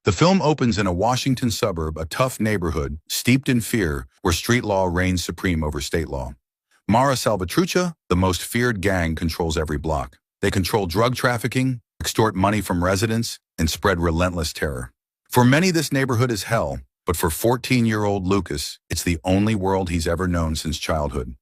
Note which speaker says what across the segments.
Speaker 1: The film opens in a Washington suburb, a tough neighborhood, steeped in fear, where street law reigns supreme over state law. Mara Salvatrucha, the most feared gang, controls every block. They control drug trafficking, extort money from residents, and spread relentless terror. For many, this neighborhood is hell, but for 14-year-old Lucas, it's the only world he's ever known since childhood.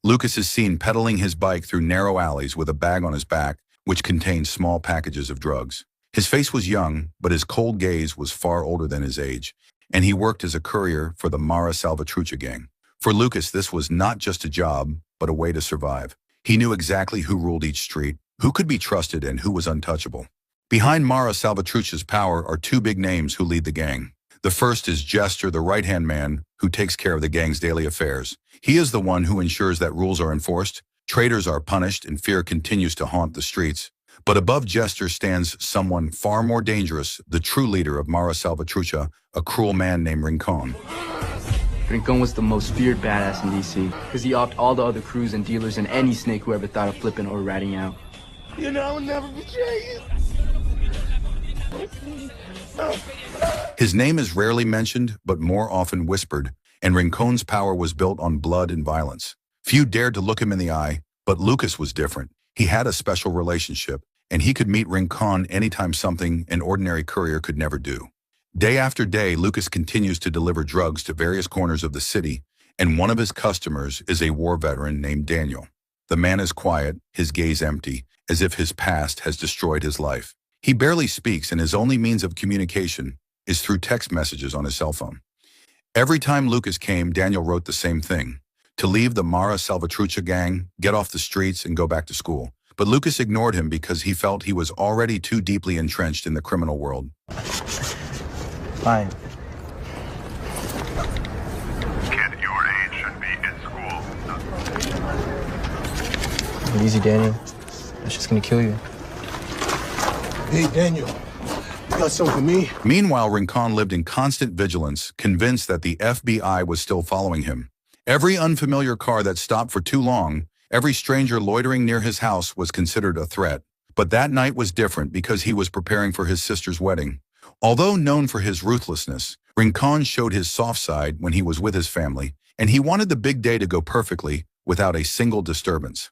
Speaker 1: Lucas is seen pedaling his bike through narrow alleys with a bag on his back, which contains small packages of drugs. His face was young, but his cold gaze was far older than his age, and he worked as a courier for the Mara Salvatrucha gang. For Lucas, this was not just a job, but a way to survive. He knew exactly who ruled each street, who could be trusted, and who was untouchable. Behind Mara Salvatrucha's power are two big names who lead the gang. The first is Jester, the right-hand man, who takes care of the gang's daily affairs. He is the one who ensures that rules are enforced, traitors are punished, and fear continues to haunt the streets. But above Jester stands someone far more dangerous, the true leader of Mara Salvatrucha, a cruel man named Rincon.
Speaker 2: Rincon was the most feared badass in DC, because he offed all the other crews and dealers and any snake who ever thought of flipping or ratting out.
Speaker 3: You know, I'll never betray you.
Speaker 1: His name is rarely mentioned, but more often whispered, and Rincon's power was built on blood and violence. Few dared to look him in the eye, but Lucas was different. He had a special relationship, and he could meet Rincon anytime, something an ordinary courier could never do. Day after day, Lucas continues to deliver drugs to various corners of the city, and one of his customers is a war veteran named Daniel. The man is quiet, his gaze empty, as if his past has destroyed his life. He barely speaks, and his only means of communication is through text messages on his cell phone. Every time Lucas came, Daniel wrote the same thing: to leave the Mara Salvatrucha gang, get off the streets, and go back to school. But Lucas ignored him because he felt he was already too deeply entrenched in the criminal world.
Speaker 2: Fine.
Speaker 4: Kid your age should be in school.
Speaker 2: Easy, Daniel. That's just gonna kill you.
Speaker 3: Hey, Daniel, you got something for me?
Speaker 1: Meanwhile, Rincon lived in constant vigilance, convinced that the FBI was still following him. Every unfamiliar car that stopped for too long, every stranger loitering near his house was considered a threat. But that night was different because he was preparing for his sister's wedding. Although known for his ruthlessness, Rincon showed his soft side when he was with his family, and he wanted the big day to go perfectly without a single disturbance.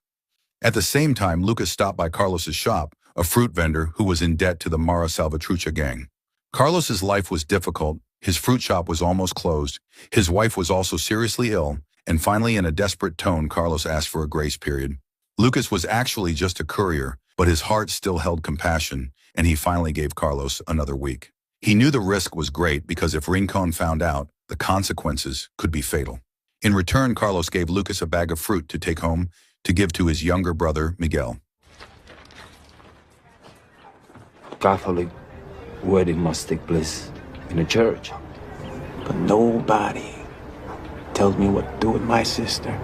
Speaker 1: At the same time, Lucas stopped by Carlos's shop, a fruit vendor who was in debt to the Mara Salvatrucha gang. Carlos's life was difficult, his fruit shop was almost closed, his wife was also seriously ill, and finally, in a desperate tone, Carlos asked for a grace period. Lucas was actually just a courier, but his heart still held compassion, and he finally gave Carlos another week. He knew the risk was great because if Rincon found out, the consequences could be fatal. In return, Carlos gave Lucas a bag of fruit to take home to give to his younger brother, Miguel.
Speaker 5: Catholic wedding must take place in a church. But nobody tells me what to do with my sister.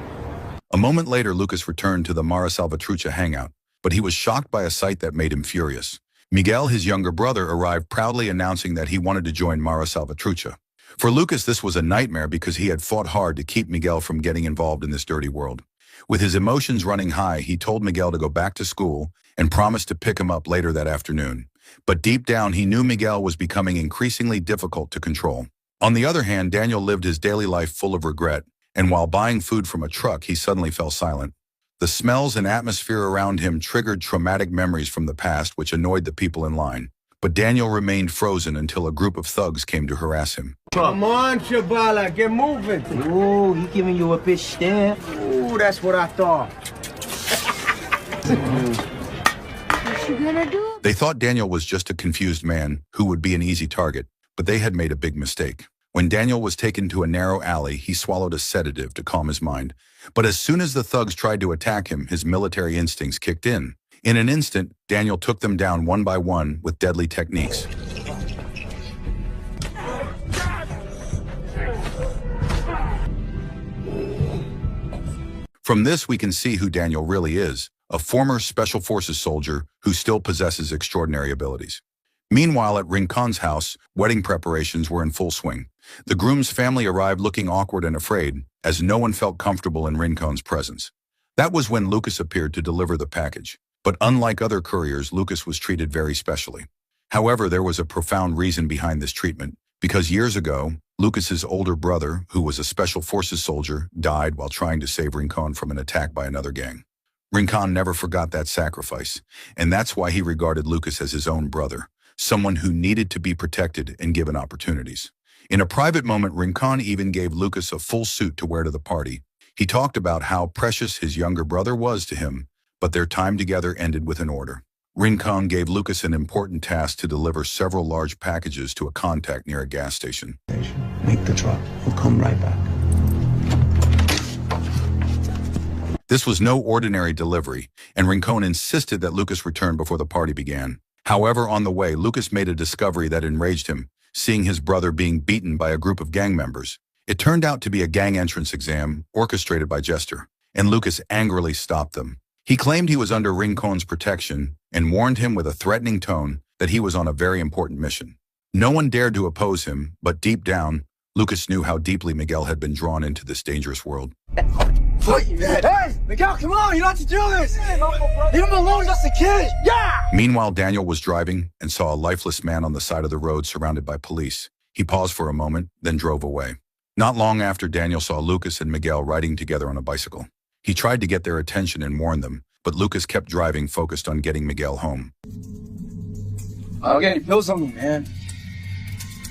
Speaker 1: A moment later, Lucas returned to the Mara Salvatrucha hangout, but he was shocked by a sight that made him furious. Miguel, his younger brother, arrived proudly announcing that he wanted to join Mara Salvatrucha. For Lucas, this was a nightmare because he had fought hard to keep Miguel from getting involved in this dirty world. With his emotions running high, he told Miguel to go back to school and promised to pick him up later that afternoon. But deep down, he knew Miguel was becoming increasingly difficult to control. On the other hand, Daniel lived his daily life full of regret, and while buying food from a truck, he suddenly fell silent. The smells and atmosphere around him triggered traumatic memories from the past, which annoyed the people in line. But Daniel remained frozen until a group of thugs came to harass him.
Speaker 3: Come on, Shabala, get moving.
Speaker 2: Ooh, he giving you a bitch stamp.
Speaker 3: Ooh, that's what I thought.
Speaker 6: What you gonna do?
Speaker 1: They thought Daniel was just a confused man who would be an easy target, but they had made a big mistake. When Daniel was taken to a narrow alley, he swallowed a sedative to calm his mind. But as soon as the thugs tried to attack him, his military instincts kicked in. In an instant, Daniel took them down one by one with deadly techniques. From this, we can see who Daniel really is, a former Special Forces soldier who still possesses extraordinary abilities. Meanwhile, at Rincon's house, wedding preparations were in full swing. The groom's family arrived looking awkward and afraid, as no one felt comfortable in Rincon's presence. That was when Lucas appeared to deliver the package. But unlike other couriers, Lucas was treated very specially. However, there was a profound reason behind this treatment, because years ago, Lucas's older brother, who was a special forces soldier, died while trying to save Rincon from an attack by another gang. Rincon never forgot that sacrifice, and that's why he regarded Lucas as his own brother, someone who needed to be protected and given opportunities. In a private moment, Rincon even gave Lucas a full suit to wear to the party. He talked about how precious his younger brother was to him, but their time together ended with an order. Rincon gave Lucas an important task to deliver several large packages to a contact near a gas station.
Speaker 5: Make the truck. We'll come right back.
Speaker 1: This was no ordinary delivery, and Rincon insisted that Lucas return before the party began. However, on the way, Lucas made a discovery that enraged him, seeing his brother being beaten by a group of gang members. It turned out to be a gang entrance exam orchestrated by Jester, and Lucas angrily stopped them. He claimed he was under Rincon's protection and warned him with a threatening tone that he was on a very important mission. No one dared to oppose him, but deep down, Lucas knew how deeply Miguel had been drawn into this dangerous world.
Speaker 7: Hey, Miguel, come on, you don't have to do this. Leave him alone, just a kid. Yeah!
Speaker 1: Meanwhile, Daniel was driving and saw a lifeless man on the side of the road surrounded by police. He paused for a moment, then drove away. Not long after, Daniel saw Lucas and Miguel riding together on a bicycle. He tried to get their attention and warn them, but Lucas kept driving, focused on getting Miguel home.
Speaker 7: I'll get any pills on me, man.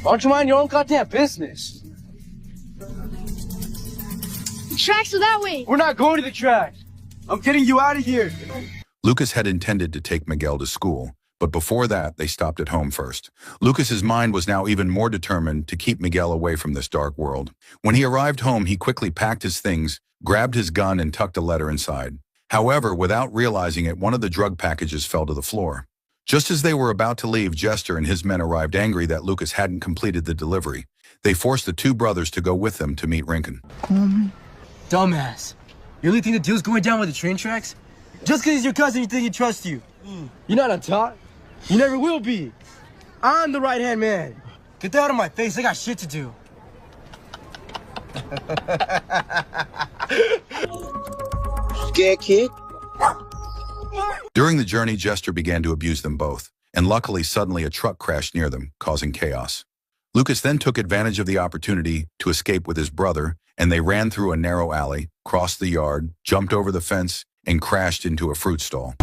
Speaker 7: Why don't you mind your own goddamn business?
Speaker 6: The tracks are that way.
Speaker 7: We're not going to the track. I'm getting you out of here.
Speaker 1: Lucas had intended to take Miguel to school, but before that, they stopped at home first. Lucas's mind was now even more determined to keep Miguel away from this dark world. When he arrived home, he quickly packed his things, grabbed his gun, and tucked a letter inside. However, without realizing it, one of the drug packages fell to the floor. Just as they were about to leave, Jester and his men arrived, angry that Lucas hadn't completed the delivery. They forced the two brothers to go with them to meet Rincon.
Speaker 7: Dumbass. You really think the deal's going down with the train tracks? Just because he's your cousin, you think he trusts you. You're not on top. You never will be. I'm the right-hand man. Get that out of my face. I got shit to do.
Speaker 3: Scared kid?
Speaker 1: During the journey, Jester began to abuse them both, and luckily, suddenly a truck crashed near them, causing chaos. Lucas then took advantage of the opportunity to escape with his brother, and they ran through a narrow alley, crossed the yard, jumped over the fence, and crashed into a fruit stall.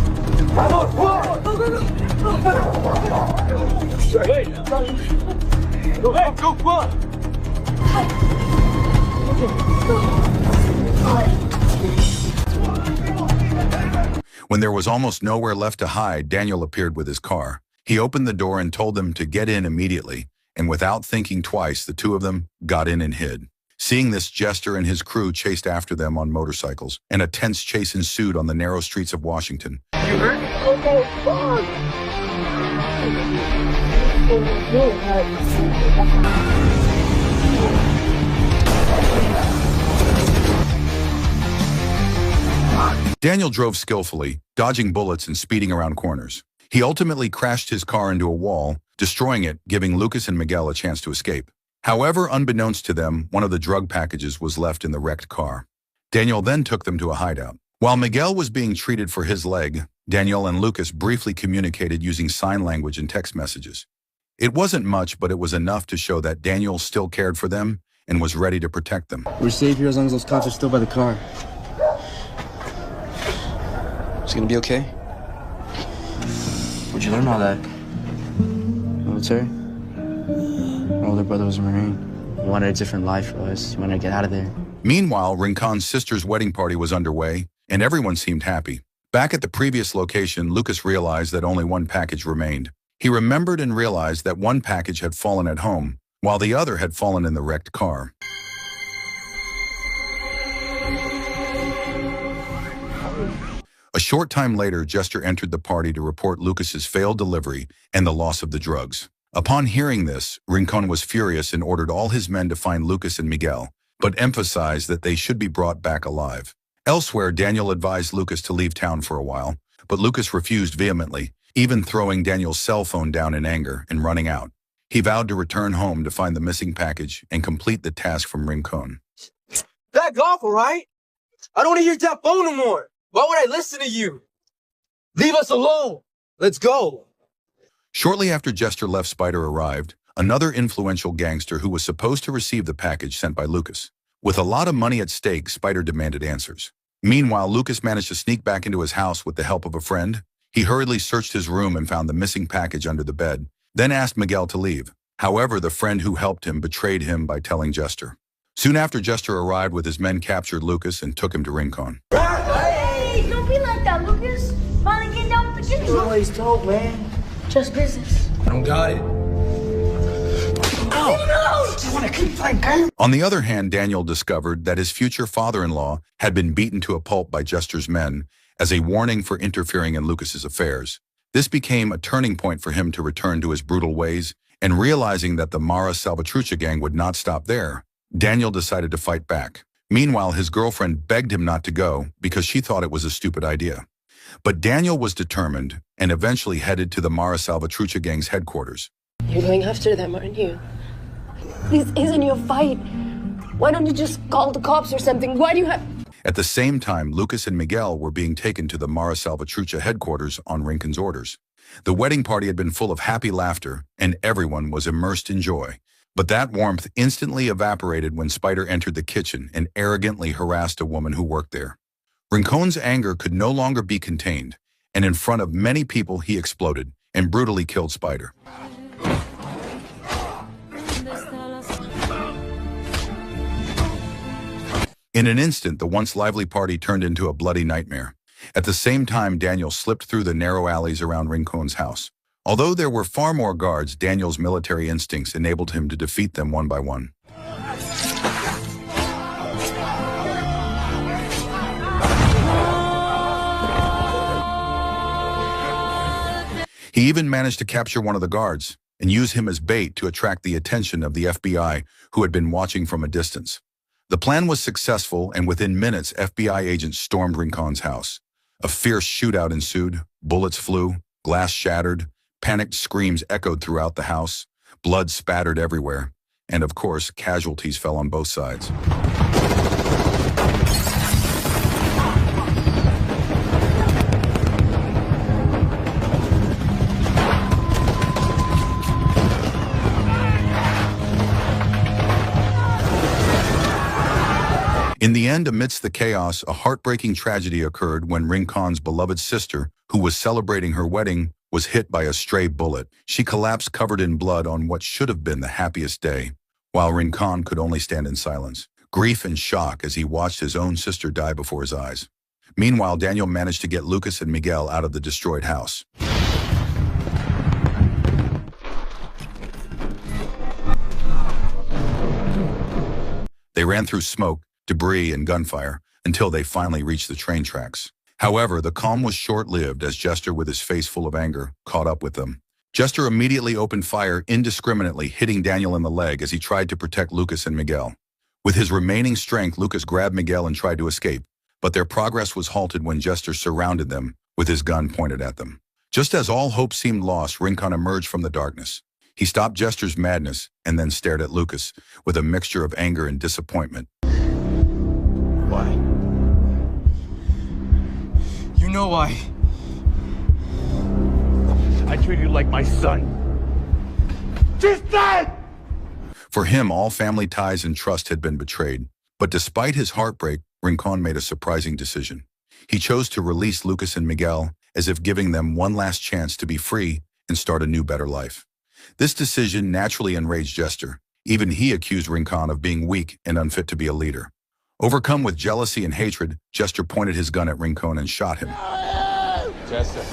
Speaker 1: When there was almost nowhere left to hide, Daniel appeared with his car. He opened the door and told them to get in immediately, and without thinking twice, the two of them got in and hid. Seeing this, Jester and his crew chased after them on motorcycles, and a tense chase ensued on the narrow streets of Washington.
Speaker 7: You hurt?
Speaker 1: Daniel drove skillfully, dodging bullets and speeding around corners. He ultimately crashed his car into a wall, destroying it, giving Lucas and Miguel a chance to escape. However, unbeknownst to them, one of the drug packages was left in the wrecked car. Daniel then took them to a hideout. While Miguel was being treated for his leg, Daniel and Lucas briefly communicated using sign language and text messages. It wasn't much, but it was enough to show that Daniel still cared for them and was ready to protect them.
Speaker 2: We're safe here as long as those cops are still by the car. It's gonna be okay. Where'd you learn all that? Military? My older brother was a Marine. He wanted a different life for us. He wanted to get out of there.
Speaker 1: Meanwhile, Rincon's sister's wedding party was underway, and everyone seemed happy. Back at the previous location, Lucas realized that only one package remained. He remembered and realized that one package had fallen at home, while the other had fallen in the wrecked car. A short time later, Jester entered the party to report Lucas's failed delivery and the loss of the drugs. Upon hearing this, Rincon was furious and ordered all his men to find Lucas and Miguel, but emphasized that they should be brought back alive. Elsewhere, Daniel advised Lucas to leave town for a while, but Lucas refused vehemently, even throwing Daniel's cell phone down in anger and running out. He vowed to return home to find the missing package and complete the task from Rincon.
Speaker 7: Back off, all right? I don't want to hear that phone no more. Why would I listen to you? Leave us alone. Let's go.
Speaker 1: Shortly after Jester left, Spider arrived, another influential gangster who was supposed to receive the package sent by Lucas. With a lot of money at stake, Spider demanded answers. Meanwhile, Lucas managed to sneak back into his house with the help of a friend. He hurriedly searched his room and found the missing package under the bed, then asked Miguel to leave. However, the friend who helped him betrayed him by telling Jester. Soon after, Jester arrived with his men, captured Lucas and took him to Rincon.
Speaker 6: Hey, don't be like that, Lucas. Finally get down with the kids.
Speaker 5: You always told, man.
Speaker 6: Just business.
Speaker 7: I don't got it.
Speaker 1: On the other hand, Daniel discovered that his future father-in-law had been beaten to a pulp by Jester's men as a warning for interfering in Lucas's affairs. This became a turning point for him to return to his brutal ways, and realizing that the Mara Salvatrucha gang would not stop there, Daniel decided to fight back. Meanwhile, his girlfriend begged him not to go because she thought it was a stupid idea. But Daniel was determined and eventually headed to the Mara Salvatrucha gang's headquarters.
Speaker 8: You're going after them, aren't you?
Speaker 6: This isn't your fight. Why don't you just call the cops or something? Why do you have...
Speaker 1: At the same time, Lucas and Miguel were being taken to the Mara Salvatrucha headquarters on Rincon's orders. The wedding party had been full of happy laughter, and everyone was immersed in joy. But that warmth instantly evaporated when Spider entered the kitchen and arrogantly harassed a woman who worked there. Rincon's anger could no longer be contained, and in front of many people he exploded and brutally killed Spider. In an instant, the once lively party turned into a bloody nightmare. At the same time, Daniel slipped through the narrow alleys around Rincon's house. Although there were far more guards, Daniel's military instincts enabled him to defeat them one by one. He even managed to capture one of the guards and use him as bait to attract the attention of the FBI, who had been watching from a distance. The plan was successful, and within minutes, FBI agents stormed Rincon's house. A fierce shootout ensued, bullets flew, glass shattered, panicked screams echoed throughout the house, blood spattered everywhere, and of course, casualties fell on both sides. In the end, amidst the chaos, a heartbreaking tragedy occurred when Rincon's beloved sister, who was celebrating her wedding, was hit by a stray bullet. She collapsed covered in blood on what should have been the happiest day, while Rincon could only stand in silence, grief and shock as he watched his own sister die before his eyes. Meanwhile, Daniel managed to get Lucas and Miguel out of the destroyed house. They ran through smoke, debris, and gunfire until they finally reached the train tracks. However, the calm was short-lived as Jester, with his face full of anger, caught up with them. Jester immediately opened fire indiscriminately, hitting Daniel in the leg as he tried to protect Lucas and Miguel. With his remaining strength, Lucas grabbed Miguel and tried to escape, but their progress was halted when Jester surrounded them with his gun pointed at them. Just as all hope seemed lost, Rincon emerged from the darkness. He stopped Jester's madness and then stared at Lucas with a mixture of anger and disappointment.
Speaker 5: Why?
Speaker 7: You know why.
Speaker 4: I treat you like my son. Just that!
Speaker 1: For him, all family ties and trust had been betrayed. But despite his heartbreak, Rincon made a surprising decision. He chose to release Lucas and Miguel, as if giving them one last chance to be free and start a new, better life. This decision naturally enraged Jester. Even he accused Rincon of being weak and unfit to be a leader. Overcome with jealousy and hatred, Jester pointed his gun at Rincon and shot him.
Speaker 5: Jester.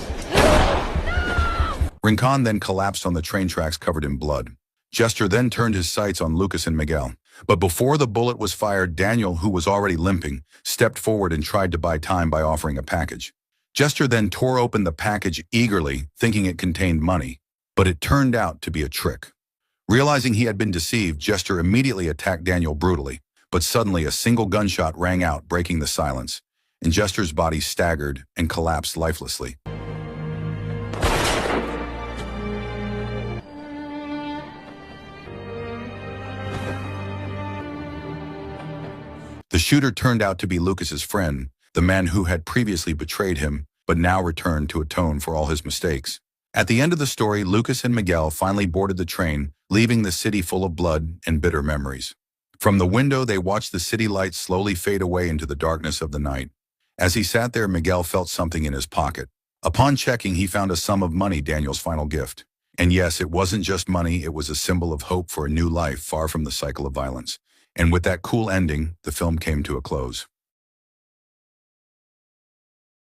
Speaker 1: Rincon then collapsed on the train tracks covered in blood. Jester then turned his sights on Lucas and Miguel. But before the bullet was fired, Daniel, who was already limping, stepped forward and tried to buy time by offering a package. Jester then tore open the package eagerly, thinking it contained money, but it turned out to be a trick. Realizing he had been deceived, Jester immediately attacked Daniel brutally, but suddenly a single gunshot rang out, breaking the silence, and Jester's body staggered and collapsed lifelessly. The shooter turned out to be Lucas's friend, the man who had previously betrayed him, but now returned to atone for all his mistakes. At the end of the story, Lucas and Miguel finally boarded the train, leaving the city full of blood and bitter memories. From the window, they watched the city lights slowly fade away into the darkness of the night. As he sat there, Miguel felt something in his pocket. Upon checking, he found a sum of money, Daniel's final gift. And yes, it wasn't just money, it was a symbol of hope for a new life far from the cycle of violence. And with that cool ending, the film came to a close.